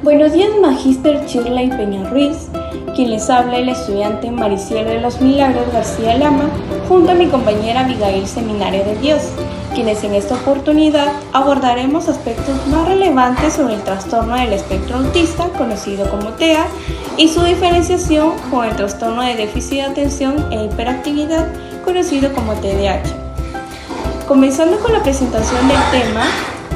Buenos días, Magíster Shirley Peña Ruiz, quien les habla el estudiante Mariciel de los Milagros García Lama, junto a mi compañera Abigail Seminario de Dios, quienes en esta oportunidad abordaremos aspectos más relevantes sobre el trastorno del espectro autista, conocido como TEA, y su diferenciación con el trastorno de déficit de atención e hiperactividad, conocido como TDAH. Comenzando con la presentación del tema,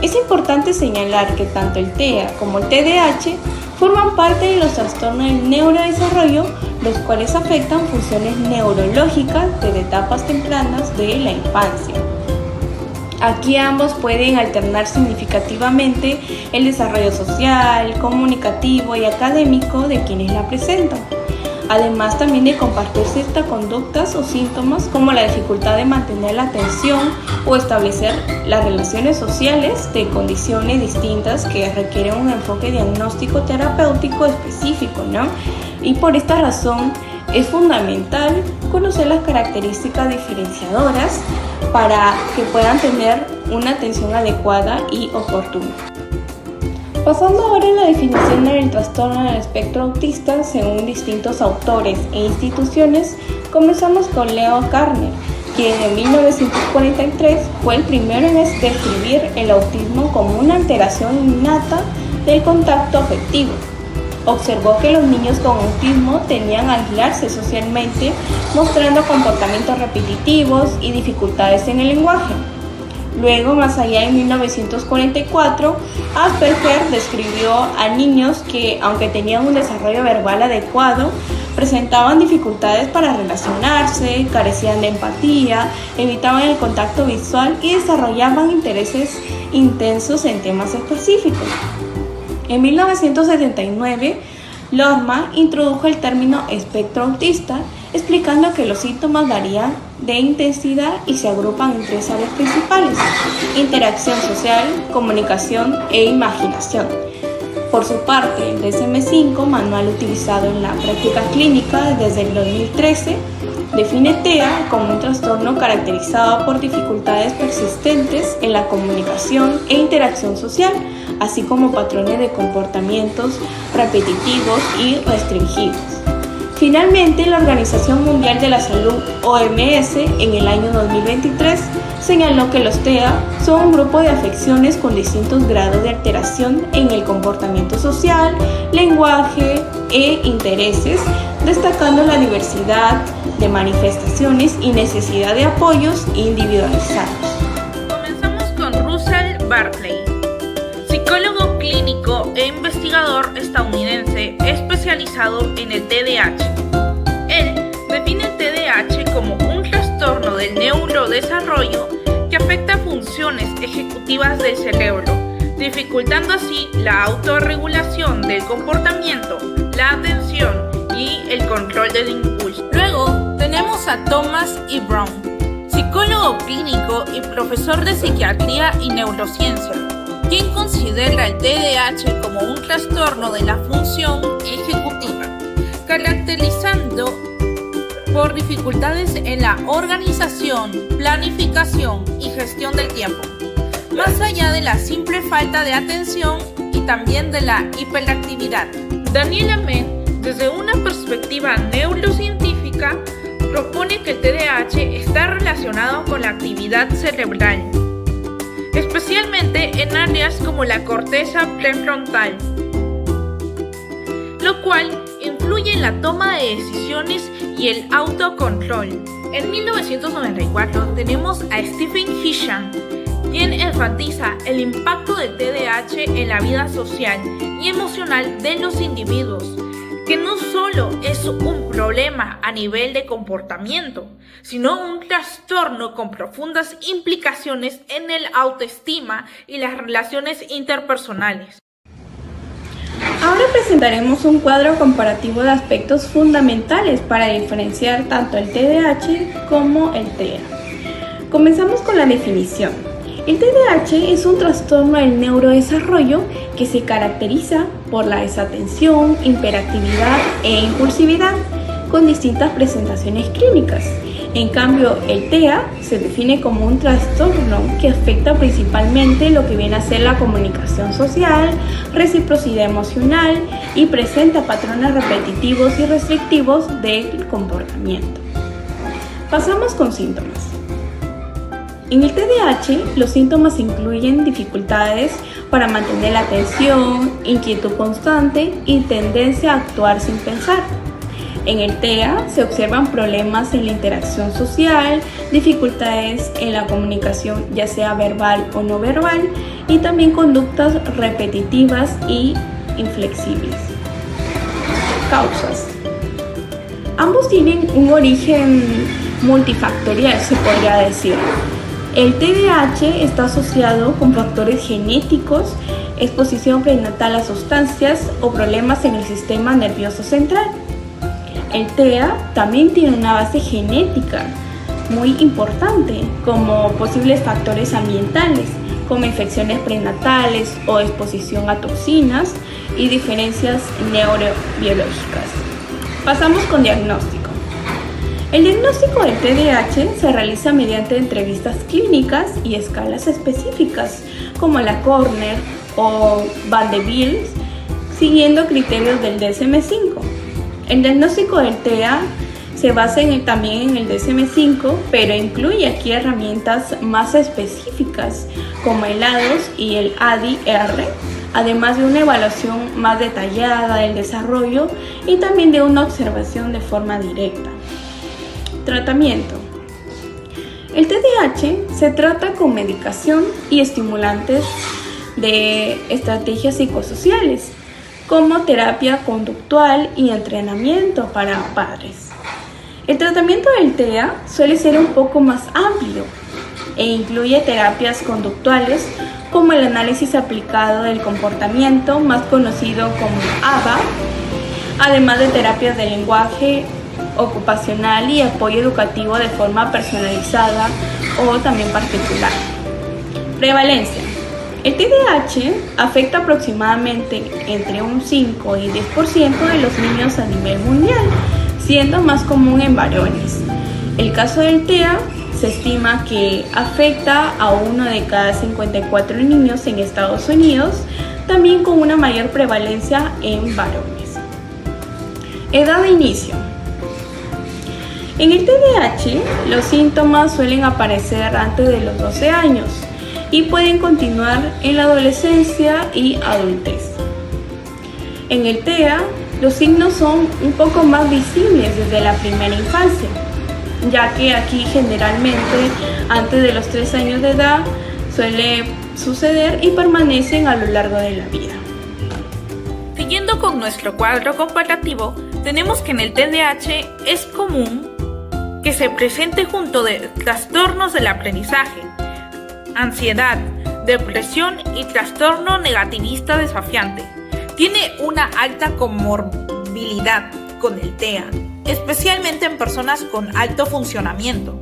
es importante señalar que tanto el TEA como el TDAH forman parte de los trastornos del neurodesarrollo, los cuales afectan funciones neurológicas desde etapas tempranas de la infancia. Aquí ambos pueden alternar significativamente el desarrollo social, comunicativo y académico de quienes la presentan. Además también de compartir ciertas conductas o síntomas como la dificultad de mantener la atención o establecer las relaciones sociales de condiciones distintas que requieren un enfoque diagnóstico terapéutico específico, ¿no? Y por esta razón es fundamental conocer las características diferenciadoras para que puedan tener una atención adecuada y oportuna. Pasando ahora a la definición del trastorno del espectro autista según distintos autores e instituciones, comenzamos con Leo Kanner, quien en 1943 fue el primero en describir el autismo como una alteración innata del contacto afectivo. Observó que los niños con autismo tendían a aislarse socialmente, mostrando comportamientos repetitivos y dificultades en el lenguaje. Luego, más allá, en 1944, Asperger describió a niños que, aunque tenían un desarrollo verbal adecuado, presentaban dificultades para relacionarse, carecían de empatía, evitaban el contacto visual y desarrollaban intereses intensos en temas específicos. En 1979, Lorma introdujo el término espectro autista, explicando que los síntomas varían de intensidad y se agrupan en tres áreas principales: interacción social, comunicación e imaginación. Por su parte, el DSM-5, manual utilizado en la práctica clínica desde el 2013, define TEA como un trastorno caracterizado por dificultades persistentes en la comunicación e interacción social, así como patrones de comportamientos repetitivos y restringidos. Finalmente, la Organización Mundial de la Salud, OMS, en el año 2023, señaló que los TEA son un grupo de afecciones con distintos grados de alteración en el comportamiento social, lenguaje e intereses, destacando la diversidad de manifestaciones y necesidad de apoyos individualizados. Comenzamos con Russell Barkley, psicólogo clínico e investigador estadounidense especializado en el TDAH. Él define el TDAH como un trastorno del neurodesarrollo que afecta funciones ejecutivas del cerebro, dificultando así la autorregulación del comportamiento, la atención y el control del impulso. Luego tenemos a Thomas E. Brown, psicólogo clínico y profesor de psiquiatría y neurociencia, quien considera el TDAH como un trastorno de la función ejecutiva, caracterizando por dificultades en la organización, planificación y gestión del tiempo, más allá de la simple falta de atención y también de la hiperactividad. Daniel Amen, desde una perspectiva neurocientífica, propone que el TDAH está relacionado con la actividad cerebral, especialmente en áreas como la corteza prefrontal, lo cual influye en la toma de decisiones y el autocontrol. En 1994 tenemos a Stephen Hisham, quien enfatiza el impacto del TDAH en la vida social y emocional de los individuos, que no solo es un problema a nivel de comportamiento, sino un trastorno con profundas implicaciones en el autoestima y las relaciones interpersonales. Ahora presentaremos un cuadro comparativo de aspectos fundamentales para diferenciar tanto el TDAH como el TEA. Comenzamos con la definición. El TDAH es un trastorno del neurodesarrollo que se caracteriza por la desatención, hiperactividad e impulsividad, con distintas presentaciones clínicas. En cambio, el TEA se define como un trastorno que afecta principalmente lo que viene a ser la comunicación social, reciprocidad emocional y presenta patrones repetitivos y restrictivos del comportamiento. Pasamos con síntomas. En el TDAH, los síntomas incluyen dificultades para mantener la atención, inquietud constante y tendencia a actuar sin pensar. En el TEA se observan problemas en la interacción social, dificultades en la comunicación ya sea verbal o no verbal y también conductas repetitivas y inflexibles. Causas. Ambos tienen un origen multifactorial, se podría decir. El TDAH está asociado con factores genéticos, exposición prenatal a sustancias o problemas en el sistema nervioso central. El TEA también tiene una base genética muy importante, como posibles factores ambientales, como infecciones prenatales o exposición a toxinas y diferencias neurobiológicas. Pasamos con diagnóstico. El diagnóstico del TDAH se realiza mediante entrevistas clínicas y escalas específicas, como la Corner o Van de Waals, siguiendo criterios del DSM-5. El diagnóstico del TEA se basa también en el DSM-5, pero incluye aquí herramientas más específicas como el ADOS y el ADI-R, además de una evaluación más detallada del desarrollo y también de una observación de forma directa. Tratamiento. El TDAH se trata con medicación y estimulantes de estrategias psicosociales, como terapia conductual y entrenamiento para padres. El tratamiento del TEA suele ser un poco más amplio e incluye terapias conductuales como el análisis aplicado del comportamiento, más conocido como ABA, además de terapias de lenguaje ocupacional y apoyo educativo de forma personalizada o también particular. Prevalencia. El TDAH afecta aproximadamente entre un 5 y 10% de los niños a nivel mundial, siendo más común en varones. El caso del TEA se estima que afecta a 1 de cada 54 niños en Estados Unidos, también con una mayor prevalencia en varones. Edad de inicio. En el TDAH, los síntomas suelen aparecer antes de los 12 años y pueden continuar en la adolescencia y adultez. En el TEA, los signos son un poco más visibles desde la primera infancia, ya que aquí generalmente antes de los 3 años de edad suele suceder y permanecen a lo largo de la vida. Siguiendo con nuestro cuadro comparativo, tenemos que en el TDAH es común que se presente junto de trastornos del aprendizaje, ansiedad, depresión y trastorno negativista desafiante. Tiene una alta comorbilidad con el TEA, especialmente en personas con alto funcionamiento.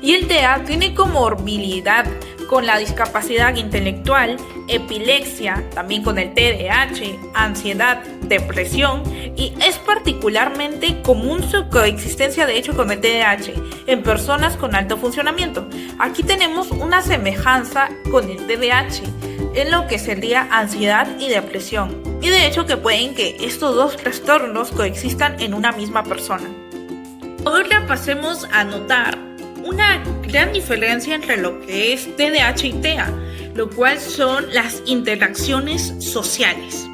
Y el TEA tiene comorbilidad con la discapacidad intelectual, epilepsia, también con el TDAH, ansiedad, depresión, y es particularmente común su coexistencia de hecho con el TDAH en personas con alto funcionamiento. Aquí tenemos una semejanza con el TDAH en lo que sería ansiedad y depresión, y de hecho que pueden que estos dos trastornos coexistan en una misma persona. Ahora pasemos a notar una gran diferencia entre lo que es TDAH y TEA, lo cual son las interacciones sociales.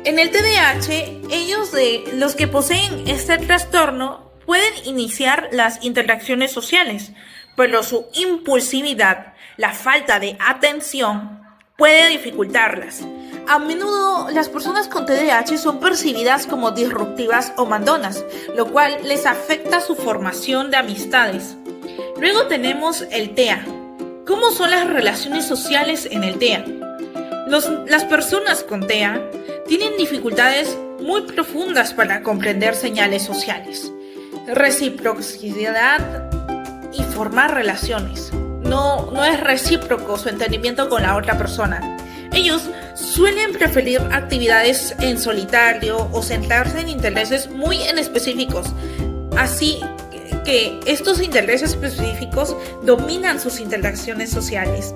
En el TDAH, los que poseen este trastorno pueden iniciar las interacciones sociales, pero su impulsividad, la falta de atención, puede dificultarlas. A menudo las personas con TDAH son percibidas como disruptivas o mandonas, lo cual les afecta su formación de amistades. Luego tenemos el TEA. ¿Cómo son las relaciones sociales en el TEA? Las personas con TEA tienen dificultades muy profundas para comprender señales sociales, reciprocidad y formar relaciones. No es recíproco su entendimiento con la otra persona. Ellos suelen preferir actividades en solitario o centrarse en intereses muy en específicos. Así que estos intereses específicos dominan sus interacciones sociales.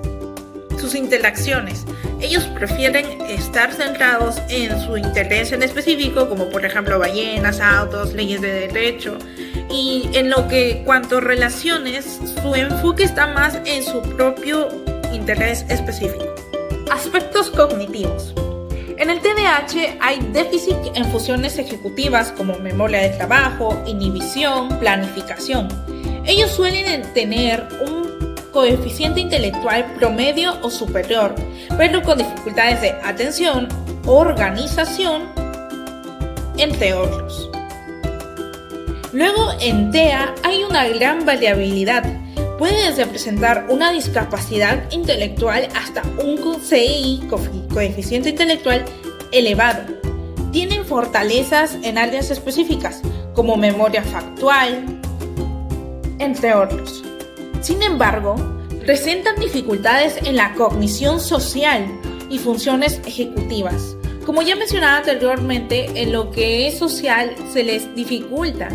Ellos prefieren estar centrados en su interés en específico, como por ejemplo ballenas, autos, leyes de derecho, y en lo que cuanto relaciones, su enfoque está más en su propio interés específico. Aspectos cognitivos. En el TDAH hay déficit en funciones ejecutivas como memoria de trabajo, inhibición, planificación. Ellos suelen tener un coeficiente intelectual promedio o superior, pero con dificultades de atención, organización, entre otros. Luego, en TEA hay una gran variabilidad. Puede desde presentar una discapacidad intelectual hasta un CI, coeficiente intelectual, elevado. Tienen fortalezas en áreas específicas, como memoria factual, entre otros. Sin embargo, presentan dificultades en la cognición social y funciones ejecutivas. Como ya mencionaba anteriormente, en lo que es social se les dificulta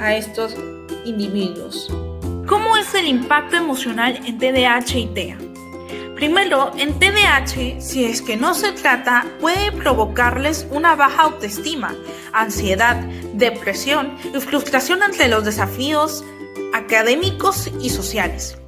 a estos individuos. ¿Cómo es el impacto emocional en TDAH y TEA? Primero, en TDAH, si es que no se trata, puede provocarles una baja autoestima, ansiedad, depresión y frustración ante los desafíos académicos y sociales.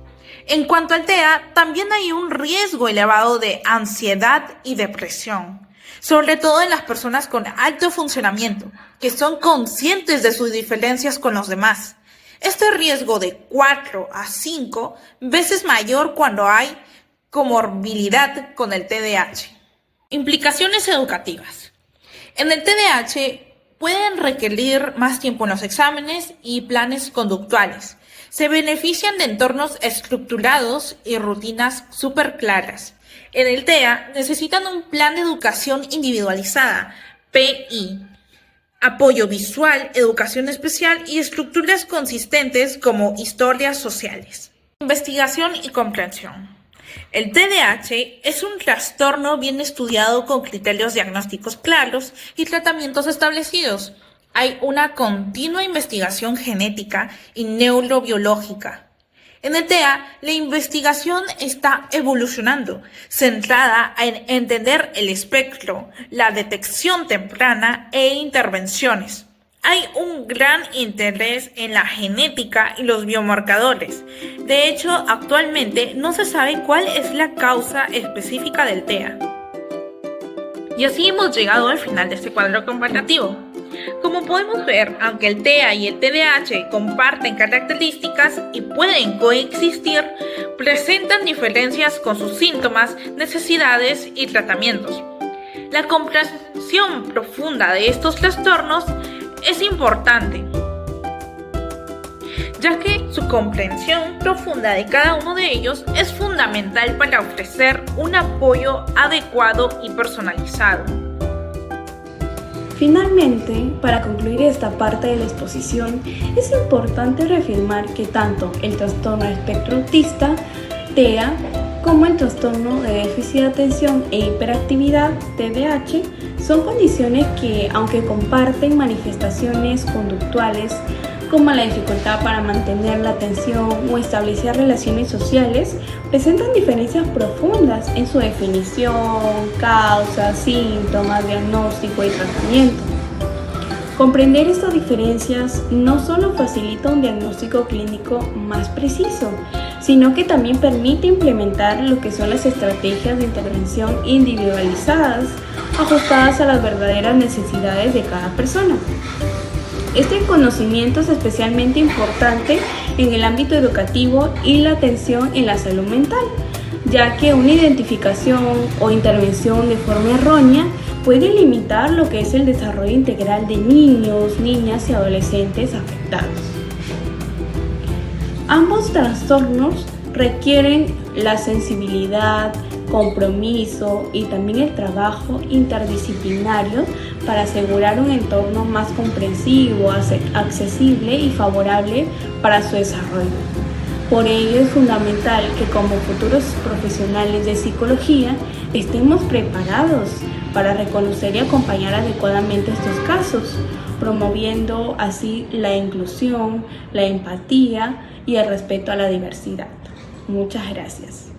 En cuanto al TEA, también hay un riesgo elevado de ansiedad y depresión, sobre todo en las personas con alto funcionamiento, que son conscientes de sus diferencias con los demás. Este riesgo de 4 a 5 veces mayor cuando hay comorbilidad con el TDAH. Implicaciones educativas. En el TDAH pueden requerir más tiempo en los exámenes y planes conductuales. Se benefician de entornos estructurados y rutinas súper claras. En el TEA necesitan un plan de educación individualizada, PI, apoyo visual, educación especial y estructuras consistentes como historias sociales. Investigación y comprensión. El TDAH es un trastorno bien estudiado con criterios diagnósticos claros y tratamientos establecidos. Hay una continua investigación genética y neurobiológica. En el TEA, la investigación está evolucionando, centrada en entender el espectro, la detección temprana e intervenciones. Hay un gran interés en la genética y los biomarcadores. De hecho, actualmente no se sabe cuál es la causa específica del TEA. Y así hemos llegado al final de este cuadro comparativo. Como podemos ver, aunque el TEA y el TDAH comparten características y pueden coexistir, presentan diferencias con sus síntomas, necesidades y tratamientos. La comprensión profunda de estos trastornos es importante, ya que su comprensión profunda de cada uno de ellos es fundamental para ofrecer un apoyo adecuado y personalizado. Finalmente, para concluir esta parte de la exposición, es importante reafirmar que tanto el trastorno de espectro autista, TEA, como el trastorno de déficit de atención e hiperactividad, TDAH, son condiciones que, aunque comparten manifestaciones conductuales como la dificultad para mantener la atención o establecer relaciones sociales, presentan diferencias profundas en su definición, causas, síntomas, diagnóstico y tratamiento. Comprender estas diferencias no solo facilita un diagnóstico clínico más preciso, sino que también permite implementar lo que son las estrategias de intervención individualizadas, ajustadas a las verdaderas necesidades de cada persona. Este conocimiento es especialmente importante en el ámbito educativo y la atención en la salud mental, ya que una identificación o intervención de forma errónea puede limitar lo que es el desarrollo integral de niños, niñas y adolescentes afectados. Ambos trastornos requieren la sensibilidad, compromiso y también el trabajo interdisciplinario para asegurar un entorno más comprensivo, accesible y favorable para su desarrollo. Por ello es fundamental que como futuros profesionales de psicología estemos preparados para reconocer y acompañar adecuadamente estos casos, promoviendo así la inclusión, la empatía y el respeto a la diversidad. Muchas gracias.